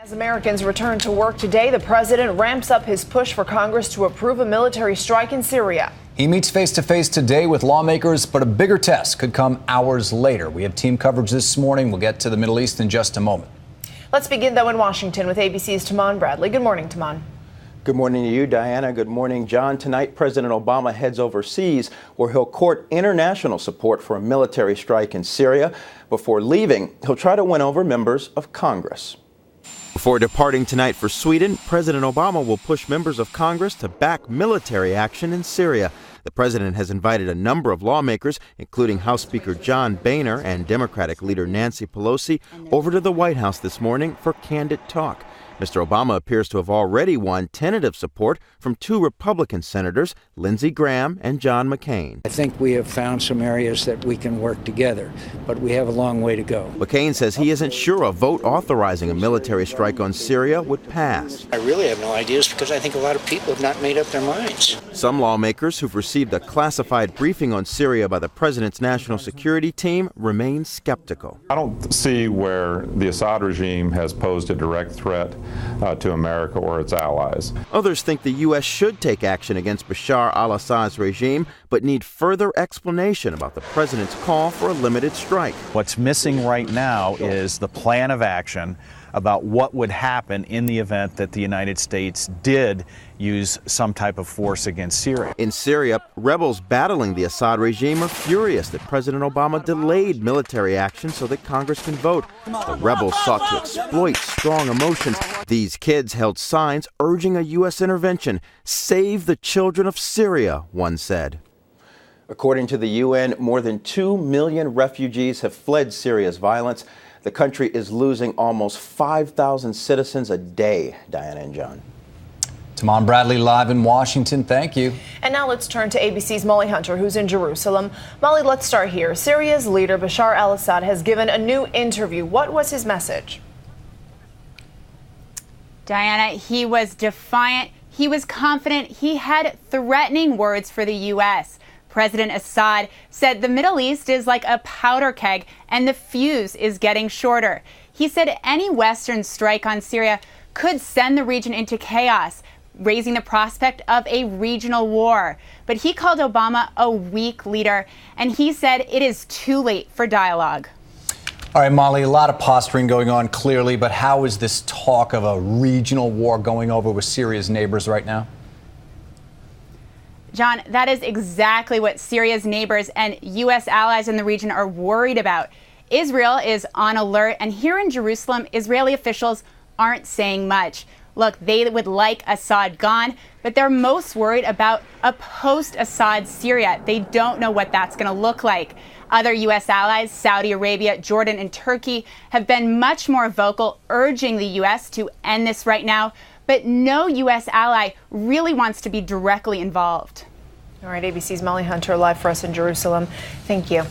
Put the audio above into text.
As Americans return to work today, the president ramps up his push for Congress to approve a military strike in Syria. He meets face-to-face today with lawmakers, but a bigger test could come hours later. We have team coverage this morning. We'll get to the Middle East in just a moment. Let's begin, though, in Washington with ABC's Taman Bradley. Good morning, Taman. Good morning to you, Diana. Good morning, John. Tonight, President Obama heads overseas where he'll court international support for a military strike in Syria. Before leaving, he'll try to win over members of Congress. Before departing tonight for Sweden, President Obama will push members of Congress to back military action in Syria. The president has invited a number of lawmakers, including House Speaker John Boehner and Democratic leader Nancy Pelosi, over to the White House this morning for candid talk. Mr. Obama appears to have already won tentative support from two Republican senators, Lindsey Graham and John McCain. I think we have found some areas that we can work together, but we have a long way to go. McCain says he isn't sure a vote authorizing a military strike on Syria would pass. I really have no ideas because I think a lot of people have not made up their minds. Some lawmakers who've received a classified briefing on Syria by the president's national security team remain skeptical. I don't see where the Assad regime has posed a direct threat to America or its allies. Others think the U.S. should take action against Bashar al-Assad's regime, but need further explanation about the president's call for a limited strike. What's missing right now is the plan of action about what would happen in the event that the United States did use some type of force against Syria. In Syria, rebels battling the Assad regime are furious that President Obama delayed military action so that Congress can vote. The rebels sought to exploit strong emotions. These kids held signs urging a U.S. intervention. Save the children of Syria, one said. According to the UN, more than 2 million refugees have fled Syria's violence. The country is losing almost 5,000 citizens a day, Diana and John. Taman Bradley live in Washington. Thank you. And now let's turn to ABC's Molly Hunter, who's in Jerusalem. Molly, let's start here. Syria's leader, Bashar al-Assad, has given a new interview. What was his message? Diana, he was defiant. He was confident. He had threatening words for the U.S. President Assad said the Middle East is like a powder keg and the fuse is getting shorter. He said any Western strike on Syria could send the region into chaos, raising the prospect of a regional war. But he called Obama a weak leader, and he said it is too late for dialogue. All right, Molly, a lot of posturing going on clearly, but how is this talk of a regional war going over with Syria's neighbors right now? John, that is exactly what Syria's neighbors and U.S. allies in the region are worried about. Israel is on alert, and here in Jerusalem, Israeli officials aren't saying much. Look, they would like Assad gone, but they're most worried about a post-Assad Syria. They don't know what that's going to look like. Other U.S. allies, Saudi Arabia, Jordan, and Turkey, have been much more vocal, urging the U.S. to end this right now. But no U.S. ally really wants to be directly involved. All right, ABC's Molly Hunter live for us in Jerusalem. Thank you.